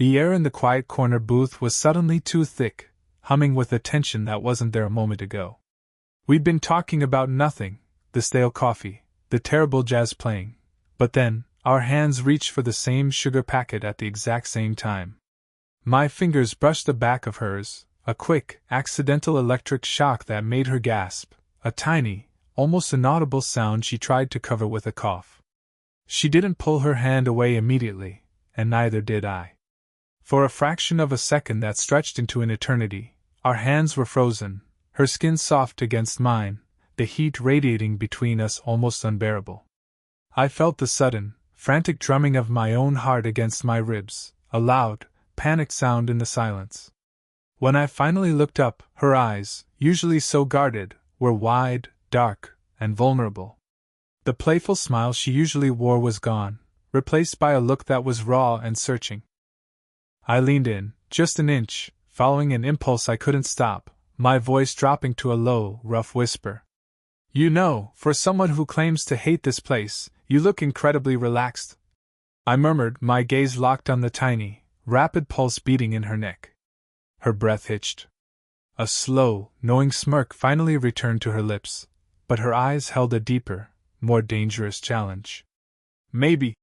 The air in the quiet corner booth was suddenly too thick, humming with a tension that wasn't there a moment ago. We'd been talking about nothing, the stale coffee, the terrible jazz playing, but then, our hands reached for the same sugar packet at the exact same time. My fingers brushed the back of hers, a quick, accidental electric shock that made her gasp, a tiny, almost inaudible sound she tried to cover with a cough. She didn't pull her hand away immediately, and neither did I. For a fraction of a second that stretched into an eternity, our hands were frozen, her skin soft against mine, the heat radiating between us almost unbearable. I felt the sudden, frantic drumming of my own heart against my ribs, a loud, panicked sound in the silence. When I finally looked up, her eyes, usually so guarded, were wide, dark, and vulnerable. The playful smile she usually wore was gone, replaced by a look that was raw and searching. I leaned in, just an inch, following an impulse I couldn't stop, my voice dropping to a low, rough whisper. "You know, for someone who claims to hate this place, you look incredibly relaxed," I murmured, my gaze locked on the tiny, rapid pulse beating in her neck. Her breath hitched. A slow, knowing smirk finally returned to her lips, but her eyes held a deeper, more dangerous challenge. "Maybe,"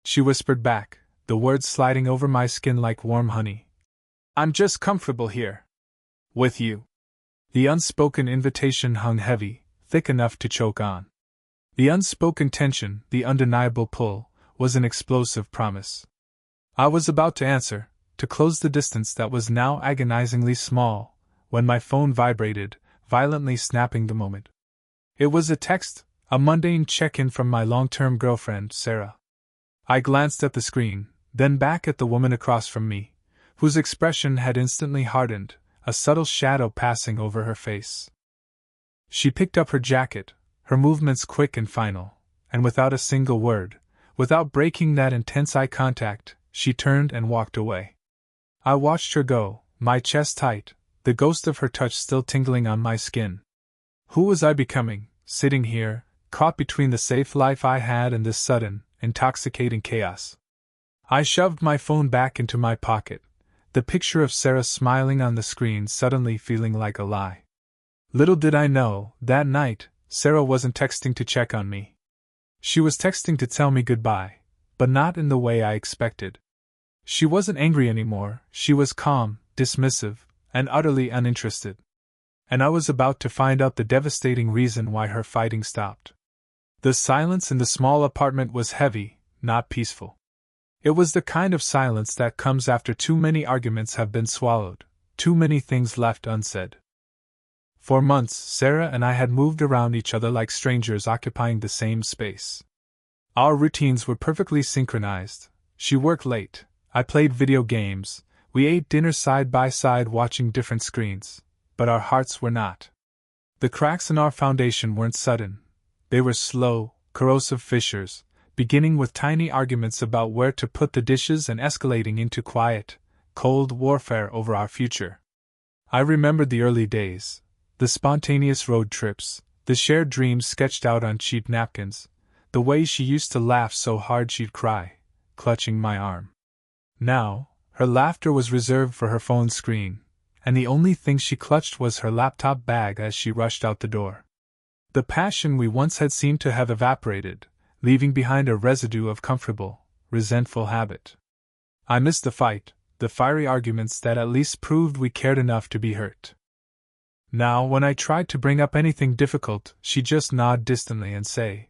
she whispered back, the words sliding over my skin like warm honey. "I'm just comfortable here. With you." The unspoken invitation hung heavy, thick enough to choke on. The unspoken tension, the undeniable pull, was an explosive promise. I was about to answer, to close the distance that was now agonizingly small, when my phone vibrated, violently snapping the moment. It was a text, a mundane check-in from my long-term girlfriend, Sarah. I glanced at the screen, then back at the woman across from me, whose expression had instantly hardened, a subtle shadow passing over her face. She picked up her jacket, her movements quick and final, and without a single word, without breaking that intense eye contact, she turned and walked away. I watched her go, my chest tight, the ghost of her touch still tingling on my skin. Who was I becoming, sitting here, caught between the safe life I had and this sudden, intoxicating chaos? I shoved my phone back into my pocket, the picture of Sarah smiling on the screen suddenly feeling like a lie. Little did I know, that night, Sarah wasn't texting to check on me. She was texting to tell me goodbye, but not in the way I expected. She wasn't angry anymore, she was calm, dismissive, and utterly uninterested. And I was about to find out the devastating reason why her fighting stopped. The silence in the small apartment was heavy, not peaceful. It was the kind of silence that comes after too many arguments have been swallowed, too many things left unsaid. For months, Sarah and I had moved around each other like strangers occupying the same space. Our routines were perfectly synchronized. She worked late, I played video games, we ate dinner side by side watching different screens, but our hearts were not. The cracks in our foundation weren't sudden. They were slow, corrosive fissures, beginning with tiny arguments about where to put the dishes and escalating into quiet, cold warfare over our future. I remembered the early days, the spontaneous road trips, the shared dreams sketched out on cheap napkins, the way she used to laugh so hard she'd cry, clutching my arm. Now, her laughter was reserved for her phone screen, and the only thing she clutched was her laptop bag as she rushed out the door. The passion we once had seemed to have evaporated, leaving behind a residue of comfortable, resentful habit. I missed the fight, the fiery arguments that at least proved we cared enough to be hurt. Now, when I tried to bring up anything difficult, she'd just nod distantly and say,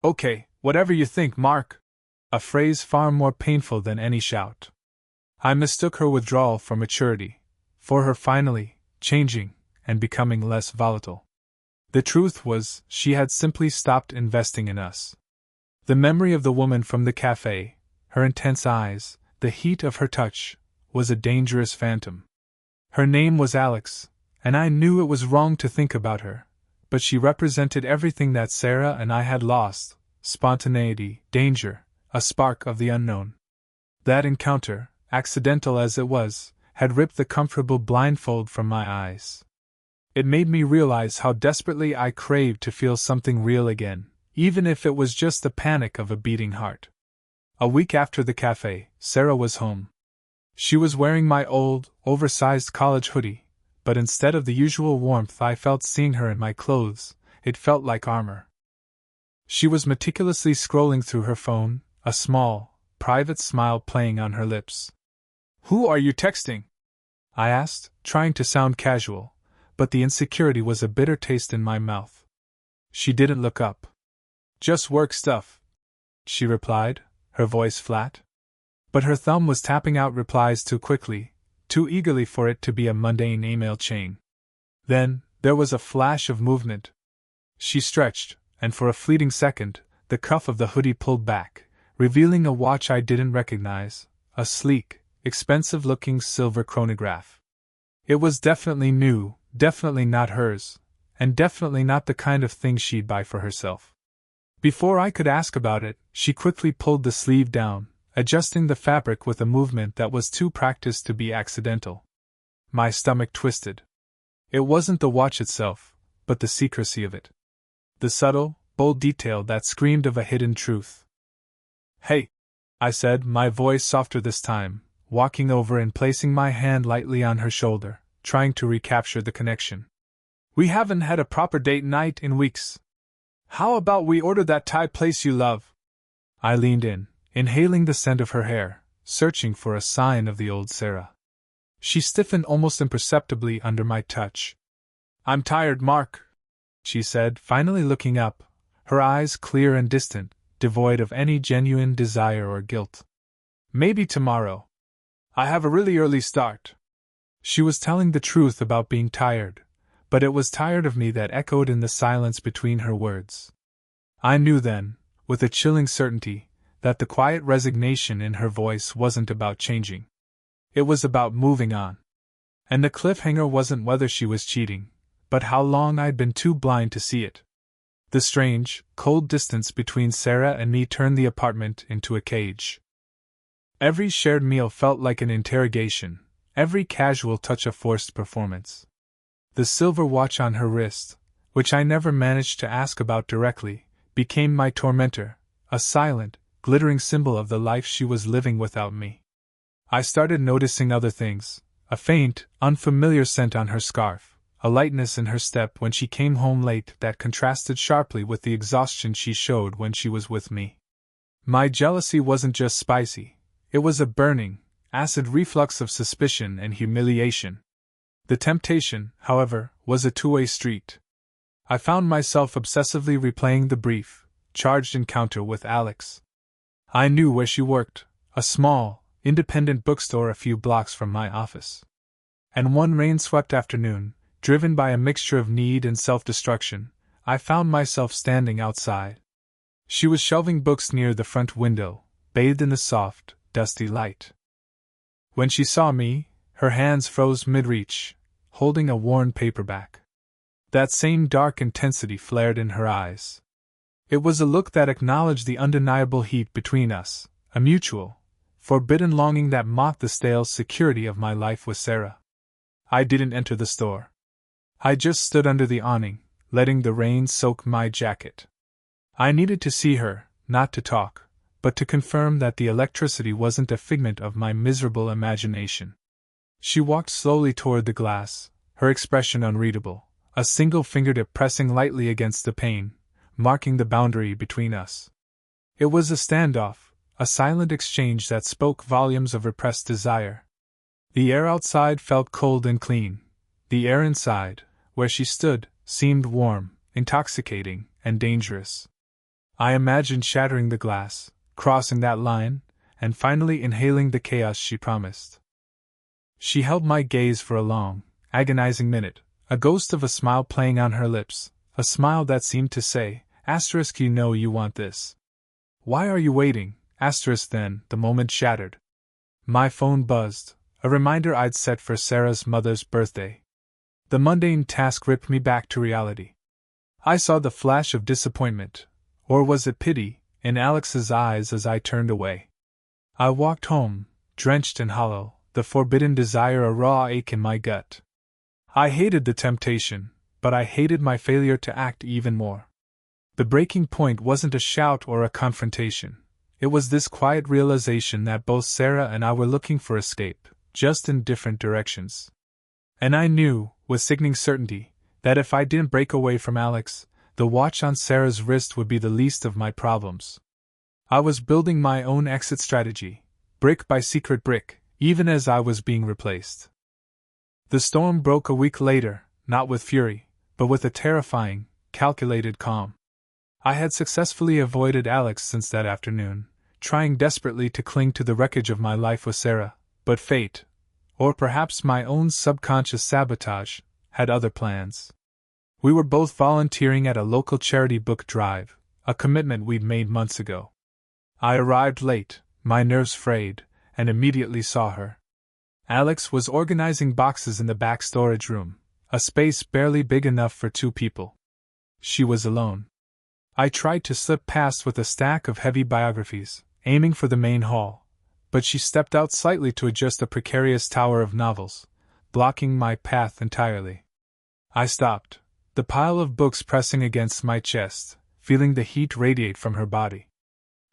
"Okay, whatever you think, Mark," a phrase far more painful than any shout. I mistook her withdrawal for maturity, for her finally changing and becoming less volatile. The truth was, she had simply stopped investing in us. The memory of the woman from the cafe, her intense eyes, the heat of her touch, was a dangerous phantom. Her name was Alex, and I knew it was wrong to think about her, but she represented everything that Sarah and I had lost: spontaneity, danger, a spark of the unknown. That encounter, accidental as it was, had ripped the comfortable blindfold from my eyes. It made me realize how desperately I craved to feel something real again, even if it was just the panic of a beating heart. A week after the cafe, Sarah was home. She was wearing my old, oversized college hoodie, but instead of the usual warmth I felt seeing her in my clothes, it felt like armor. She was meticulously scrolling through her phone, a small, private smile playing on her lips. "Who are you texting?" I asked, trying to sound casual, but the insecurity was a bitter taste in my mouth. She didn't look up. "Just work stuff," she replied, her voice flat. But her thumb was tapping out replies too quickly, too eagerly for it to be a mundane email chain. Then, there was a flash of movement. She stretched, and for a fleeting second, the cuff of the hoodie pulled back, revealing a watch I didn't recognize, a sleek, expensive-looking silver chronograph. It was definitely new, definitely not hers, and definitely not the kind of thing she'd buy for herself. Before I could ask about it, she quickly pulled the sleeve down, adjusting the fabric with a movement that was too practiced to be accidental. My stomach twisted. It wasn't the watch itself, but the secrecy of it. The subtle, bold detail that screamed of a hidden truth. "Hey," I said, my voice softer this time, walking over and placing my hand lightly on her shoulder, trying to recapture the connection. "We haven't had a proper date night in weeks. How about we order that Thai place you love?" I leaned in, inhaling the scent of her hair, searching for a sign of the old Sarah. She stiffened almost imperceptibly under my touch. "I'm tired, Mark," she said, finally looking up, her eyes clear and distant, devoid of any genuine desire or guilt. "Maybe tomorrow. I have a really early start." She was telling the truth about being tired, but it was tired of me that echoed in the silence between her words. I knew then, with a chilling certainty, that the quiet resignation in her voice wasn't about changing. It was about moving on. And the cliffhanger wasn't whether she was cheating, but how long I'd been too blind to see it. The strange, cold distance between Sarah and me turned the apartment into a cage. Every shared meal felt like an interrogation, every casual touch a forced performance. The silver watch on her wrist, which I never managed to ask about directly, became my tormentor, a silent, glittering symbol of the life she was living without me. I started noticing other things, a faint, unfamiliar scent on her scarf, a lightness in her step when she came home late that contrasted sharply with the exhaustion she showed when she was with me. My jealousy wasn't just spicy, it was a burning, acid reflux of suspicion and humiliation. The temptation, however, was a two-way street. I found myself obsessively replaying the brief, charged encounter with Alex. I knew where she worked, a small, independent bookstore a few blocks from my office. And one rain-swept afternoon, driven by a mixture of need and self-destruction, I found myself standing outside. She was shelving books near the front window, bathed in the soft, dusty light. When she saw me, her hands froze mid-reach, holding a worn paperback. That same dark intensity flared in her eyes. It was a look that acknowledged the undeniable heat between us, a mutual, forbidden longing that mocked the stale security of my life with Sarah. I didn't enter the store. I just stood under the awning, letting the rain soak my jacket. I needed to see her, not to talk, but to confirm that the electricity wasn't a figment of my miserable imagination. She walked slowly toward the glass, her expression unreadable, a single fingertip pressing lightly against the pane, marking the boundary between us. It was a standoff, a silent exchange that spoke volumes of repressed desire. The air outside felt cold and clean. The air inside, where she stood, seemed warm, intoxicating, and dangerous. I imagined shattering the glass, crossing that line, and finally inhaling the chaos she promised. She held my gaze for a long, agonizing minute, a ghost of a smile playing on her lips, a smile that seemed to say, *, you know you want this. Why are you waiting? *, then, the moment shattered. My phone buzzed, a reminder I'd set for Sarah's mother's birthday. The mundane task ripped me back to reality. I saw the flash of disappointment, or was it pity, in Alex's eyes as I turned away. I walked home, drenched and hollow, the forbidden desire a raw ache in my gut. I hated the temptation, but I hated my failure to act even more. The breaking point wasn't a shout or a confrontation. It was this quiet realization that both Sarah and I were looking for escape, just in different directions. And I knew, with sickening certainty, that if I didn't break away from Alex, the watch on Sarah's wrist would be the least of my problems. I was building my own exit strategy, brick by secret brick, even as I was being replaced. The storm broke a week later, not with fury, but with a terrifying, calculated calm. I had successfully avoided Alex since that afternoon, trying desperately to cling to the wreckage of my life with Sarah, but fate, or perhaps my own subconscious sabotage, had other plans. We were both volunteering at a local charity book drive, a commitment we'd made months ago. I arrived late, my nerves frayed, and immediately saw her. Alex was organizing boxes in the back storage room, a space barely big enough for 2 people. She was alone. I tried to slip past with a stack of heavy biographies, aiming for the main hall, but she stepped out slightly to adjust a precarious tower of novels, blocking my path entirely. I stopped, the pile of books pressing against my chest, feeling the heat radiate from her body.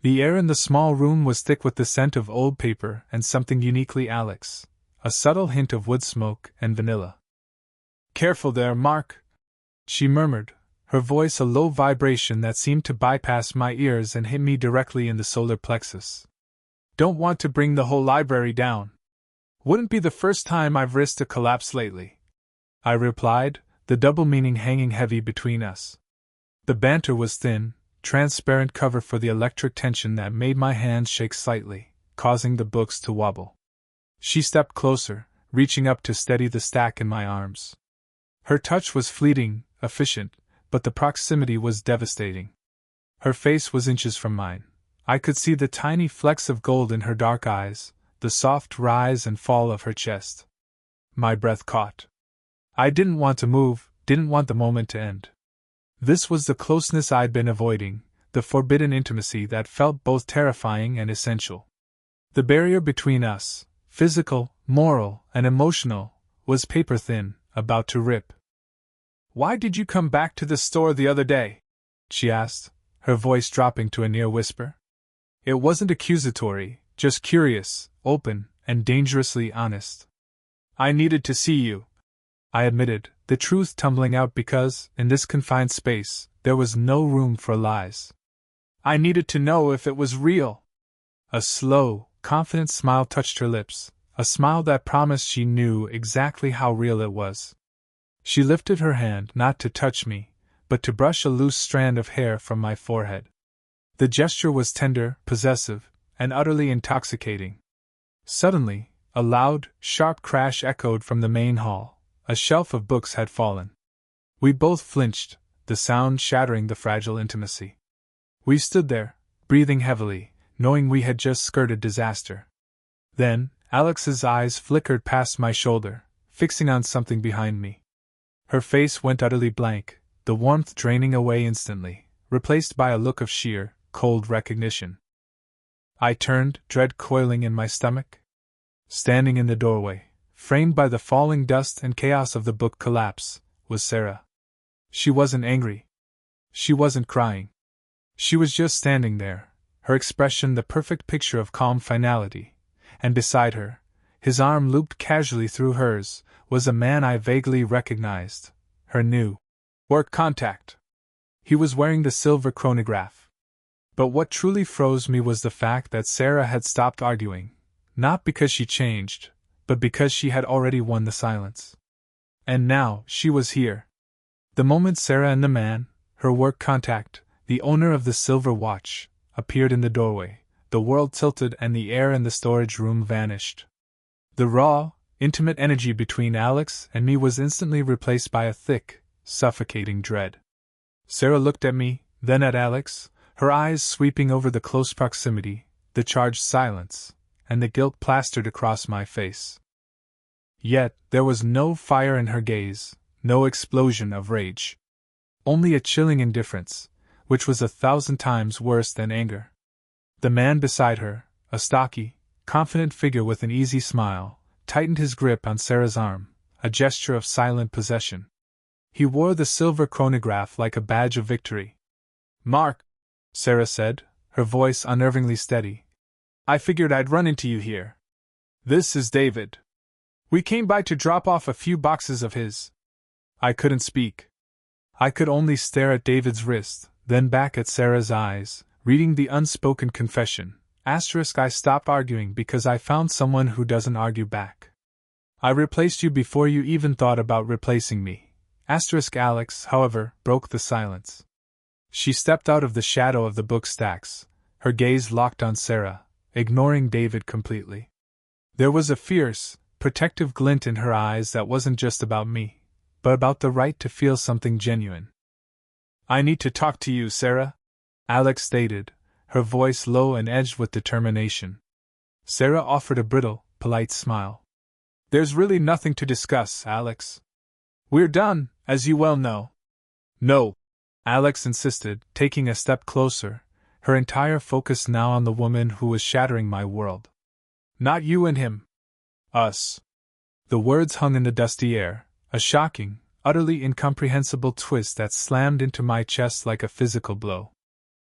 The air in the small room was thick with the scent of old paper and something uniquely Alex, a subtle hint of wood smoke and vanilla. "Careful there, Mark," she murmured, her voice a low vibration that seemed to bypass my ears and hit me directly in the solar plexus. "Don't want to bring the whole library down." "Wouldn't be the first time I've risked a collapse lately," I replied, the double meaning hanging heavy between us. The banter was thin, transparent cover for the electric tension that made my hands shake slightly, causing the books to wobble. She stepped closer, reaching up to steady the stack in my arms. Her touch was fleeting, efficient, but the proximity was devastating. Her face was inches from mine. I could see the tiny flecks of gold in her dark eyes, the soft rise and fall of her chest. My breath caught. I didn't want to move, didn't want the moment to end. This was the closeness I'd been avoiding, the forbidden intimacy that felt both terrifying and essential. The barrier between us, physical, moral, and emotional, was paper-thin, about to rip. "Why did you come back to the store the other day?" she asked, her voice dropping to a near whisper. It wasn't accusatory, just curious, open, and dangerously honest. "I needed to see you," I admitted, the truth tumbling out because, in this confined space, there was no room for lies. "I needed to know if it was real." A slow, confident smile touched her lips, a smile that promised she knew exactly how real it was. She lifted her hand not to touch me, but to brush a loose strand of hair from my forehead. The gesture was tender, possessive, and utterly intoxicating. Suddenly, a loud, sharp crash echoed from the main hall. A shelf of books had fallen. We both flinched, the sound shattering the fragile intimacy. We stood there, breathing heavily, knowing we had just skirted disaster. Then, Alex's eyes flickered past my shoulder, fixing on something behind me. Her face went utterly blank, the warmth draining away instantly, replaced by a look of sheer, cold recognition. I turned, dread coiling in my stomach. Standing in the doorway, framed by the falling dust and chaos of the book collapse, was Sarah. She wasn't angry. She wasn't crying. She was just standing there, her expression the perfect picture of calm finality, and beside her, his arm looped casually through hers, was a man I vaguely recognized, her new work contact. He was wearing the silver chronograph. But what truly froze me was the fact that Sarah had stopped arguing, not because she changed, but because she had already won the silence. And now, she was here. The moment Sarah and the man, her work contact, the owner of the silver watch, appeared in the doorway, the world tilted and the air in the storage room vanished. The raw, intimate energy between Alex and me was instantly replaced by a thick, suffocating dread. Sarah looked at me, then at Alex, her eyes sweeping over the close proximity, the charged silence, and the guilt plastered across my face. Yet, there was no fire in her gaze, no explosion of rage. Only a chilling indifference, which was 1,000 times worse than anger. The man beside her, a stocky, confident figure with an easy smile, tightened his grip on Sarah's arm, a gesture of silent possession. He wore the silver chronograph like a badge of victory. "Mark," Sarah said, her voice unnervingly steady. "I figured I'd run into you here. This is David. We came by to drop off a few boxes of his." I couldn't speak. I could only stare at David's wrist, then back at Sarah's eyes, reading the unspoken confession. I stopped arguing because I found someone who doesn't argue back. I replaced you before you even thought about replacing me. Alex, however, broke the silence. She stepped out of the shadow of the book stacks, her gaze locked on Sarah, ignoring David completely. There was a fierce, protective glint in her eyes that wasn't just about me, but about the right to feel something genuine. "I need to talk to you, Sarah," Alex stated, her voice low and edged with determination. Sarah offered a brittle, polite smile. "There's really nothing to discuss, Alex. We're done, as you well know." "No," Alex insisted, taking a step closer, her entire focus now on the woman who was shattering my world. "Not you and him. Us." The words hung in the dusty air, a shocking, utterly incomprehensible twist that slammed into my chest like a physical blow.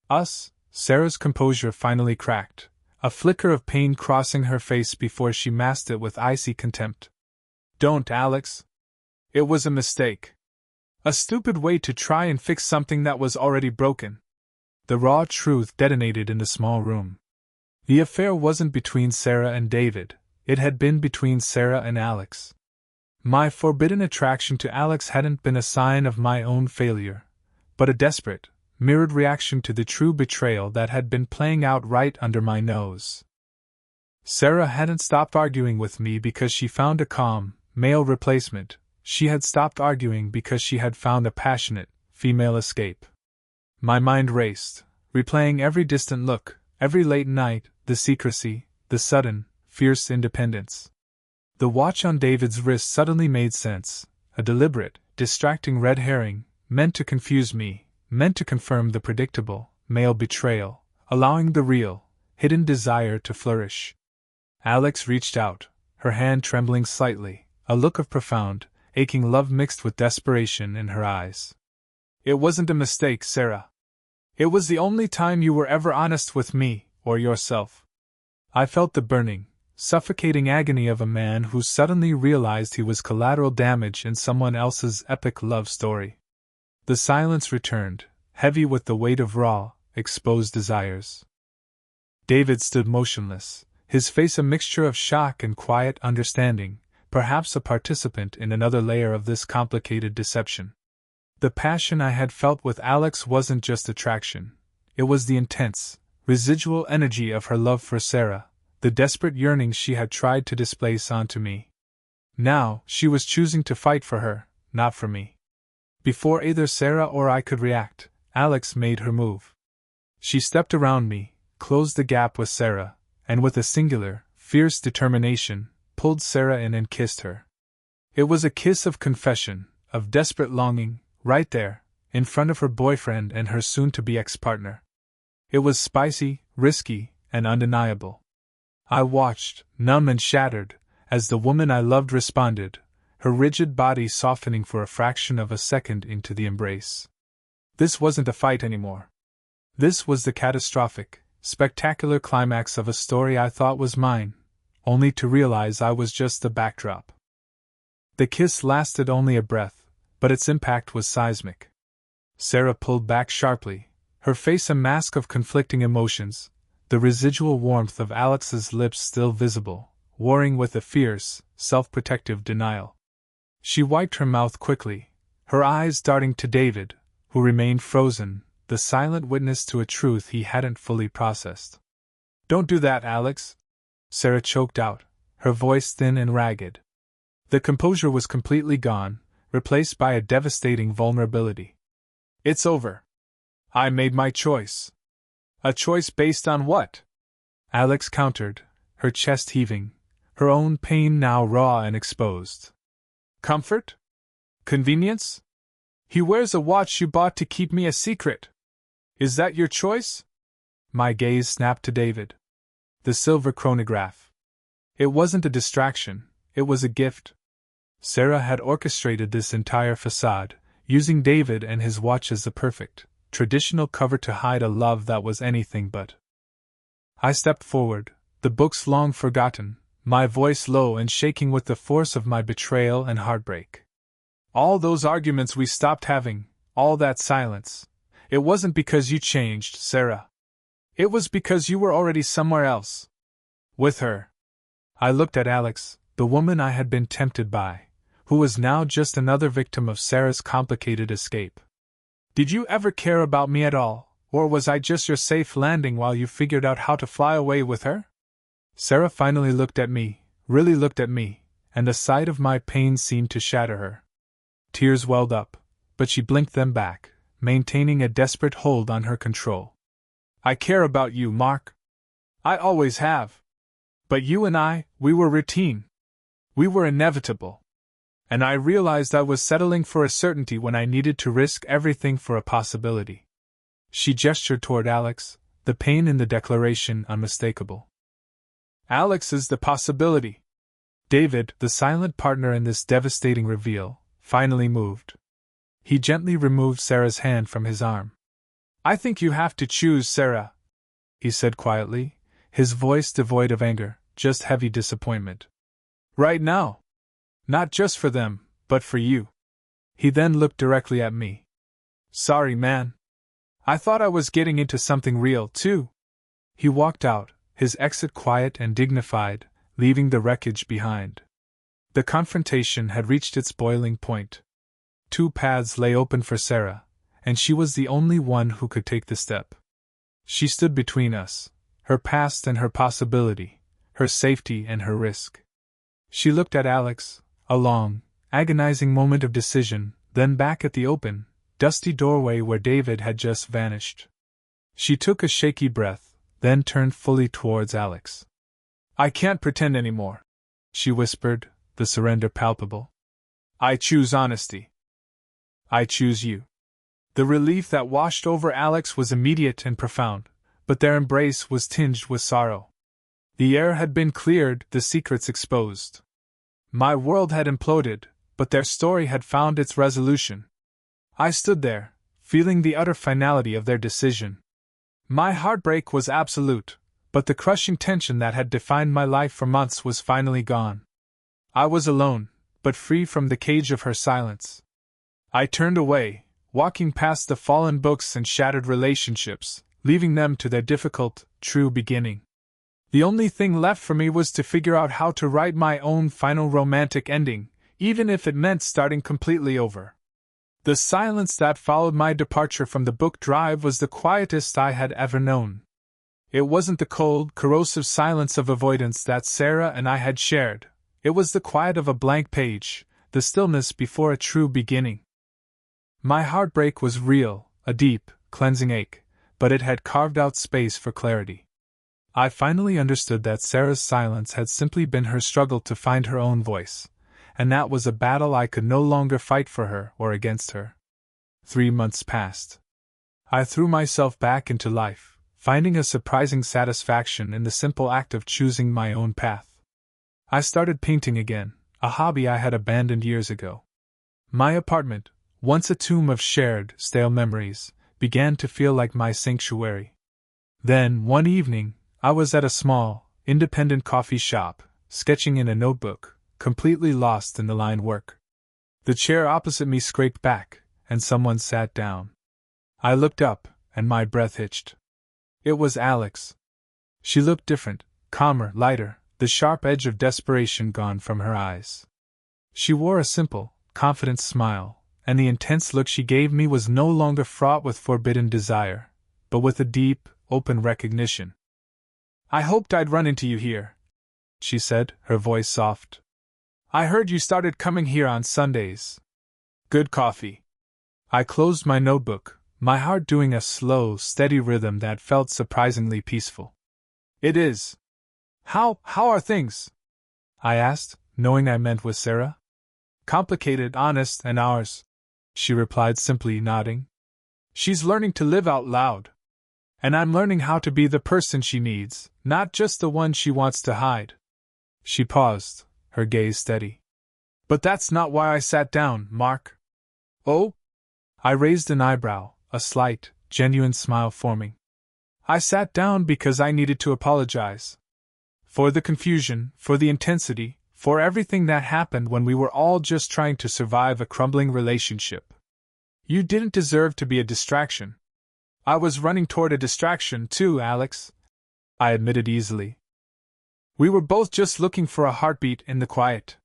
"Us?" Sarah's composure finally cracked, a flicker of pain crossing her face before she masked it with icy contempt. "Don't, Alex. It was a mistake. A stupid way to try and fix something that was already broken." The raw truth detonated in the small room. The affair wasn't between Sarah and David, it had been between Sarah and Alex. My forbidden attraction to Alex hadn't been a sign of my own failure, but a desperate, mirrored reaction to the true betrayal that had been playing out right under my nose. Sarah hadn't stopped arguing with me because she found a calm, male replacement. She had stopped arguing because she had found a passionate, female escape. My mind raced, replaying every distant look, every late night, the secrecy, the sudden, fierce independence. The watch on David's wrist suddenly made sense, a deliberate, distracting red herring, meant to confuse me, meant to confirm the predictable, male betrayal, allowing the real, hidden desire to flourish. Alex reached out, her hand trembling slightly, a look of profound, aching love mixed with desperation in her eyes. "It wasn't a mistake, Sarah. It was the only time you were ever honest with me, or yourself." I felt the burning, suffocating agony of a man who suddenly realized he was collateral damage in someone else's epic love story. The silence returned, heavy with the weight of raw, exposed desires. David stood motionless, his face a mixture of shock and quiet understanding, perhaps a participant in another layer of this complicated deception. The passion I had felt with Alex wasn't just attraction, it was the intense, residual energy of her love for Sarah, the desperate yearning she had tried to displace onto me. Now, she was choosing to fight for her, not for me. Before either Sarah or I could react, Alex made her move. She stepped around me, closed the gap with Sarah, and with a singular, fierce determination, pulled Sarah in and kissed her. It was a kiss of confession, of desperate longing, right there, in front of her boyfriend and her soon-to-be ex-partner. It was spicy, risky, and undeniable. I watched, numb and shattered, as the woman I loved responded, her rigid body softening for a fraction of a second into the embrace. This wasn't a fight anymore. This was the catastrophic, spectacular climax of a story I thought was mine, only to realize I was just the backdrop. The kiss lasted only a breath, but its impact was seismic. Sarah pulled back sharply, her face a mask of conflicting emotions, the residual warmth of Alex's lips still visible, warring with a fierce, self-protective denial. She wiped her mouth quickly, her eyes darting to David, who remained frozen, the silent witness to a truth he hadn't fully processed. "Don't do that, Alex," Sarah choked out, her voice thin and ragged. The composure was completely gone, replaced by a devastating vulnerability. "It's over. I made my choice." "A choice based on what?" Alex countered, her chest heaving, her own pain now raw and exposed. "Comfort? Convenience? He wears a watch you bought to keep me a secret. Is that your choice?" My gaze snapped to David. The silver chronograph. It wasn't a distraction, it was a gift. Sarah had orchestrated this entire facade, using David and his watch as the perfect, traditional cover to hide a love that was anything but. I stepped forward, the books long forgotten, my voice low and shaking with the force of my betrayal and heartbreak. All those arguments we stopped having, all that silence, it wasn't because you changed, Sarah. It was because you were already somewhere else. With her. I looked at Alex, the woman I had been tempted by, who was now just another victim of Sarah's complicated escape. Did you ever care about me at all, or was I just your safe landing while you figured out how to fly away with her? Sarah finally looked at me, really looked at me, and the sight of my pain seemed to shatter her. Tears welled up, but she blinked them back, maintaining a desperate hold on her control. I care about you, Mark. I always have. But you and I, we were routine. We were inevitable. And I realized I was settling for a certainty when I needed to risk everything for a possibility. She gestured toward Alex, the pain in the declaration unmistakable. Alex is the possibility. David, the silent partner in this devastating reveal, finally moved. He gently removed Sarah's hand from his arm. I think you have to choose, Sarah, he said quietly, his voice devoid of anger, just heavy disappointment. Right now. Not just for them, but for you. He then looked directly at me. Sorry, man. I thought I was getting into something real, too. He walked out, his exit quiet and dignified, leaving the wreckage behind. The confrontation had reached its boiling point. Two paths lay open for Sarah, and she was the only one who could take the step. She stood between us, her past and her possibility, her safety and her risk. She looked at Alex, a long, agonizing moment of decision, then back at the open, dusty doorway where David had just vanished. She took a shaky breath, then turned fully towards Alex. I can't pretend anymore, she whispered, the surrender palpable. I choose honesty. I choose you. The relief that washed over Alex was immediate and profound, but their embrace was tinged with sorrow. The air had been cleared, the secrets exposed. My world had imploded, but their story had found its resolution. I stood there, feeling the utter finality of their decision. My heartbreak was absolute, but the crushing tension that had defined my life for months was finally gone. I was alone, but free from the cage of her silence. I turned away, walking past the fallen books and shattered relationships, leaving them to their difficult, true beginning. The only thing left for me was to figure out how to write my own final romantic ending, even if it meant starting completely over. The silence that followed my departure from the book drive was the quietest I had ever known. It wasn't the cold, corrosive silence of avoidance that Sarah and I had shared. It was the quiet of a blank page, the stillness before a true beginning. My heartbreak was real, a deep, cleansing ache, but it had carved out space for clarity. I finally understood that Sarah's silence had simply been her struggle to find her own voice, and that was a battle I could no longer fight for her or against her. 3 months passed. I threw myself back into life, finding a surprising satisfaction in the simple act of choosing my own path. I started painting again, a hobby I had abandoned years ago. My apartment, once a tomb of shared, stale memories, began to feel like my sanctuary. Then, one evening, I was at a small, independent coffee shop, sketching in a notebook, completely lost in the line work. The chair opposite me scraped back, and someone sat down. I looked up, and my breath hitched. It was Alex. She looked different, calmer, lighter, the sharp edge of desperation gone from her eyes. She wore a simple, confident smile, and the intense look she gave me was no longer fraught with forbidden desire, but with a deep, open recognition. I hoped I'd run into you here, she said, her voice soft. I heard you started coming here on Sundays. Good coffee. I closed my notebook, my heart doing a slow, steady rhythm that felt surprisingly peaceful. It is. How are things? I asked, knowing I meant with Sarah. Complicated, honest, and ours, she replied simply, nodding. She's learning to live out loud. And I'm learning how to be the person she needs, not just the one she wants to hide. She paused, her gaze steady. But that's not why I sat down, Mark. Oh? I raised an eyebrow, a slight, genuine smile forming. I sat down because I needed to apologize. For the confusion, for the intensity, for everything that happened when we were all just trying to survive a crumbling relationship. You didn't deserve to be a distraction. I was running toward a distraction too, Alex, I admitted easily. We were both just looking for a heartbeat in the quiet.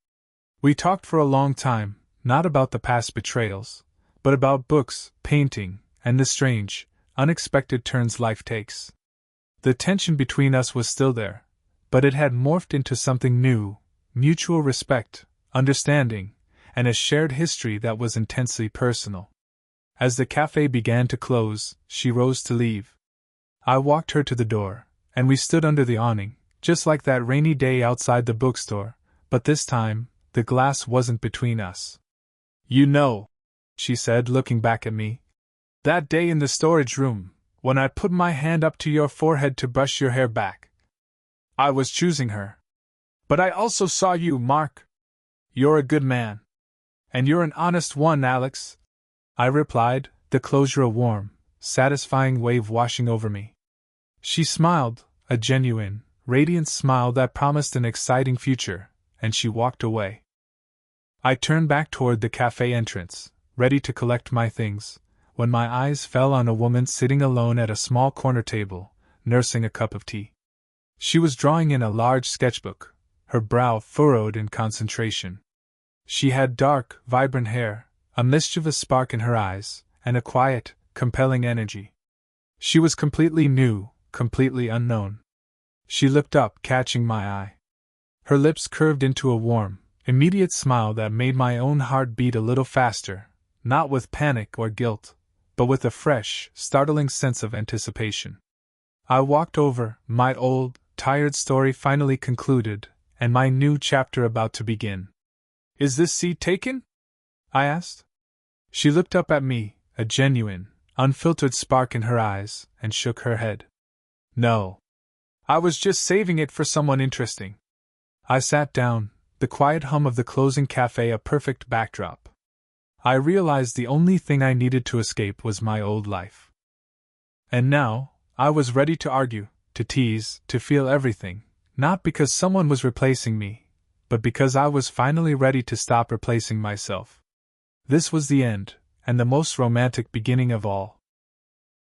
We talked for a long time, not about the past betrayals, but about books, painting, and the strange, unexpected turns life takes. The tension between us was still there, but it had morphed into something new, mutual respect, understanding, and a shared history that was intensely personal. As the cafe began to close, she rose to leave. I walked her to the door, and we stood under the awning, just like that rainy day outside the bookstore, but this time, the glass wasn't between us. You know, she said, looking back at me, that day in the storage room, when I put my hand up to your forehead to brush your hair back. I was choosing her. But I also saw you, Mark. You're a good man. And you're an honest one, Alex, I replied, the closure a warm, satisfying wave washing over me. She smiled, a genuine, radiant smile that promised an exciting future, and she walked away. I turned back toward the cafe entrance, ready to collect my things, when my eyes fell on a woman sitting alone at a small corner table, nursing a cup of tea. She was drawing in a large sketchbook, her brow furrowed in concentration. She had dark, vibrant hair, a mischievous spark in her eyes, and a quiet, compelling energy. She was completely new, completely unknown. She looked up, catching my eye. Her lips curved into a warm, immediate smile that made my own heart beat a little faster, not with panic or guilt, but with a fresh, startling sense of anticipation. I walked over, my old, tired story finally concluded, and my new chapter about to begin. Is this seat taken? I asked. She looked up at me, a genuine, unfiltered spark in her eyes, and shook her head. No. I was just saving it for someone interesting. I sat down, the quiet hum of the closing cafe a perfect backdrop. I realized the only thing I needed to escape was my old life. And now, I was ready to argue, to tease, to feel everything, not because someone was replacing me, but because I was finally ready to stop replacing myself. This was the end, and the most romantic beginning of all.